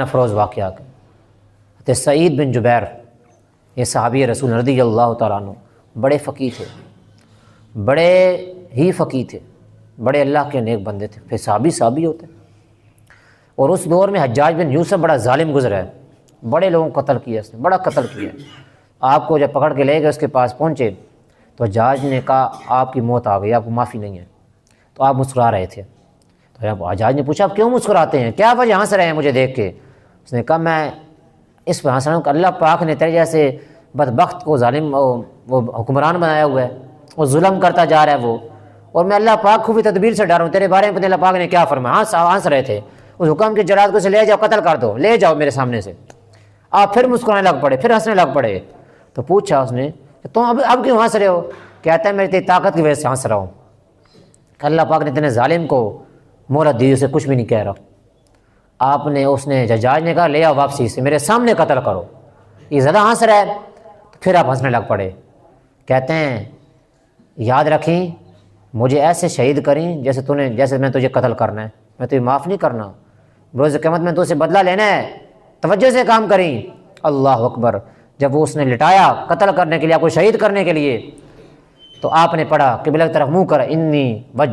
افروز واقعہ کے سعید بن جبیر، یہ صحابی رسول رضی اللہ تعالیٰ عنہ، بڑے فقیہ تھے، بڑے ہی فقیہ تھے، بڑے اللہ کے نیک بندے تھے، پھر صحابی ہوتے ہیں۔ اور اس دور میں حجاج بن یوسف بڑا ظالم گزرا ہے، بڑے لوگوں کو قتل کیا اس نے، بڑا قتل کیا ہے۔ آپ کو جب پکڑ کے لے گئے اس کے پاس پہنچے تو حجاج نے کہا آپ کی موت آ گئی، آپ کو معافی نہیں ہے۔ تو آپ مسکرا رہے تھے، تو حجاج نے پوچھا آپ کیوں مسکراتے ہیں، کیا وجہ ہنس رہے ہیں مجھے دیکھ کے؟ اس نے کہا میں اس پہ ہنس رہا ہوں کہ اللہ پاک نے تیرے جیسے بدبخت کو ظالم وہ حکمران بنایا ہوا ہے، وہ ظلم کرتا جا رہا ہے وہ، اور میں اللہ پاک خفی تدبیر سے ڈر ہوں تیرے بارے میں، اللہ پاک نے کیا فرمایا۔ ہنس رہے تھے اس حکم کے جلاد کو سے لے جاؤ، قتل کر دو، لے جاؤ میرے سامنے سے۔ آپ پھر مسکرانے لگ پڑے، پھر ہنسنے لگ پڑے۔ تو پوچھا اس نے کہ تم اب کیوں ہنس رہے ہو؟ کہتا ہے میری طاقت کی وجہ سے ہنس رہا ہوں کہ اللہ پاک نے اتنے ظالم کو مہلت دی، اسے کچھ بھی نہیں کہہ رہا۔ آپ نے اس نے حجاج نے کہا لے آؤ واپسی سے، میرے سامنے قتل کرو، یہ زیادہ ہنس رہا ہے۔ تو پھر آپ ہنسنے لگ پڑے۔ کہتے ہیں یاد رکھیں مجھے ایسے شہید کریں جیسے میں تجھے قتل کرنا ہے، میں تجھے معاف نہیں کرنا، روز قیامت میں تو اسے بدلہ لینا ہے، توجہ سے کام کریں۔ اللہ اکبر۔ جب وہ اس نے لٹایا قتل کرنے کے لیے، آپ کو شہید کرنے کے لیے، تو آپ نے پڑھا قبلہ کی طرف منہ کر انی وجہ